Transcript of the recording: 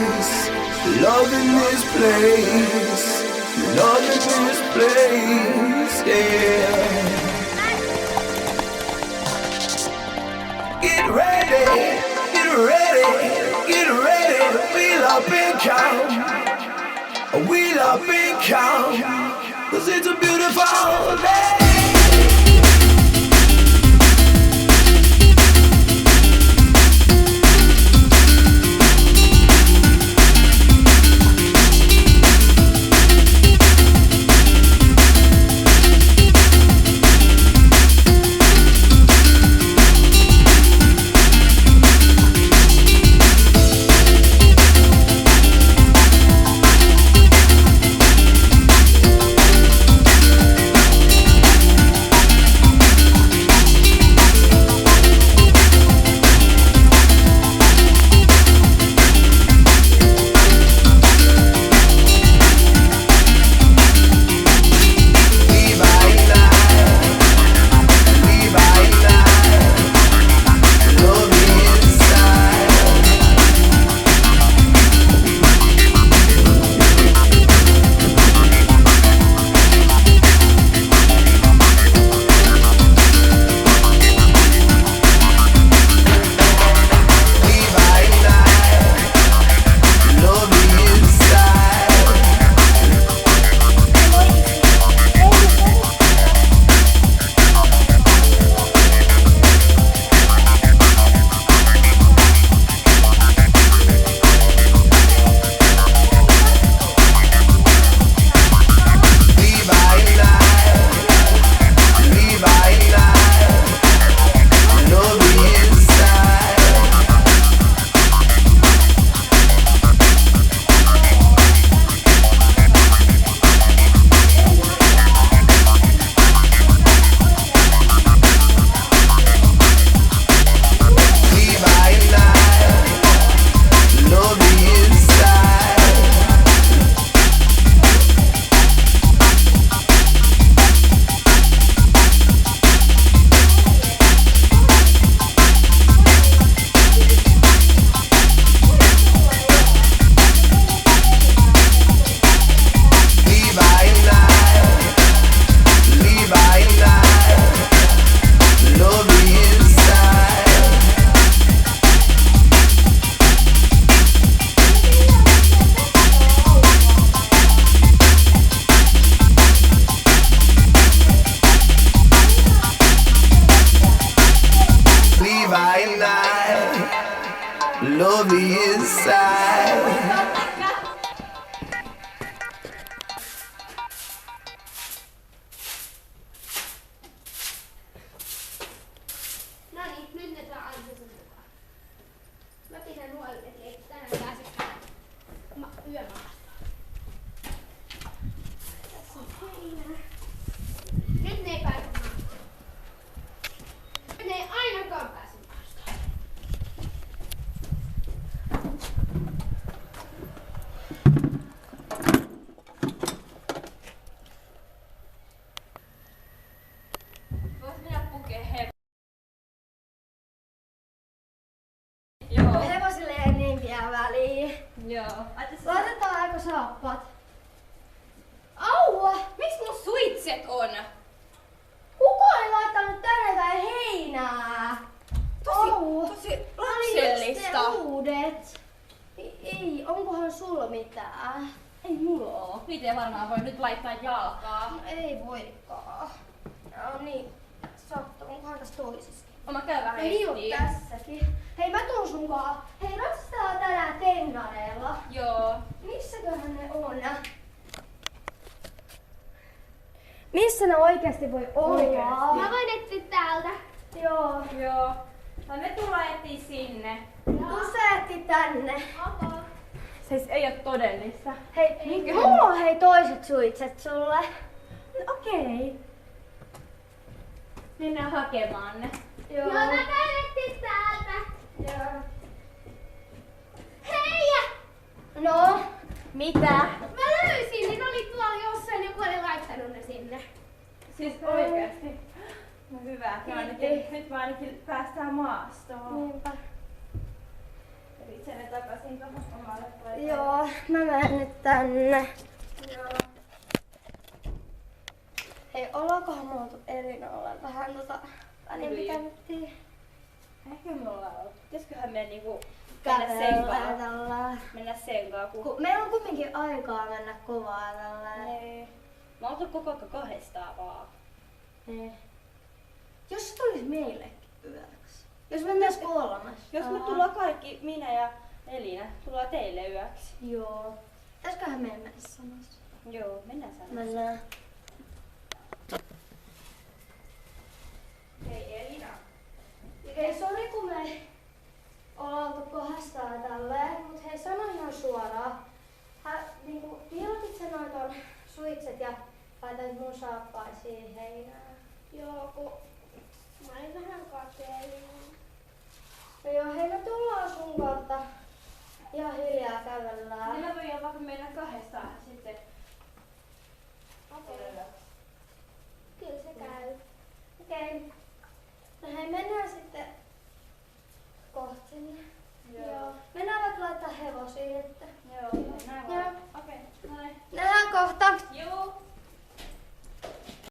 love in this place, love in this place, yeah. Get ready, get ready, get ready. Wheel up and count, wheel up and count, 'cause it's a beautiful day. Love inside. No niin, nyt ne saa Ansusen mukaan. Mä pidän huolta, että ei tänään pääsekään yömaastoon. Tässä on heinä. Nyt ne ei pääse maastoon. Nyt ne ei ainakaan pääse maastoon. Vois minä pukee Joo. Hevosille ei niin pian väliin. Joo. Laitetaanko saappaat? Aua! Miks mun suitset on? Kuka ei laittanut tänne tai heinää? Tosi lapsellista. Uudet. Ei, onkohan sulla mitään? Ei mulla oo. Niitä ei varmaan voi nyt laittaa jalkaa. No ei voikaan. No niin, sattu. Onkohan tässä toisessakin? Mä käyn vähän Ei oo etsiä. tässäkin. Hei, mä tuun sunkaan. Hei, ratsastetaan tänään tennareilla. Joo. Missäköhän ne on? Missä ne oikeasti voi olla? Mä voin etsiä täältä. Joo. Joo. Tai me tullaan etsiä sinne. Tuu sä etsiä tänne. Okay. Siis ei oo todellista. Hei, mulla on hei toiset suitset sulle. No, okei. Mennään hakemaan ne. Joo. Mä käyn etsiä täältä. Joo. Hei! No? Mitä? Mä löysin, niin oli tuolla jossain, joku oli laittanut ne sinne. Siis oikeesti? No hyvä, nyt me ainakin päästään maastoon. Niinpä. Eli sen takaisin tuohon omalle Joo, mä menen nyt tänne. Joo. Hei, ollaankohan me oltu Elinalle vähän välinpitänyttiin? Ehkä me ollaan ollut. Pitäisiköhän me niinku mennä senkaan, kun... Meillä on kumminkin aikaa mennä kovaa tälleen. Nee. Mä oon oltu koko ajan kahdestaan vaan. Nee. Jos se tulisi meillekin yöksi. Jos me myös kolmas. Jos me tullaan kaikki, minä ja Elina, tullaan teille yöksi. Joo. Pitäisiköhän meidän mennä samassa? Joo, mennään samassa. Mennään. Hei Elina. Hei, sori kun me ollaan oltu kohdastaan tälleen, mut hei, sano ihan suoraan. Niinku, piilotit sä noin ton suitset ja laitat mun saappaisiin heinään? Joo, kun mä olin vähän kateellinen. No joo, hei, me tullaan sun kautta. Ihan hiljaa kävellään. Niin me voidaan vaikka mennä kahdestaan sitten. Okei. Kyllä se käy. Okei. No hei, mennään sitten kohta sinne. Joo. Mennään vaikka laittaa hevosia, että... Joo, näin Joo. vaan. Okei, noin. Nähdään kohta. Joo.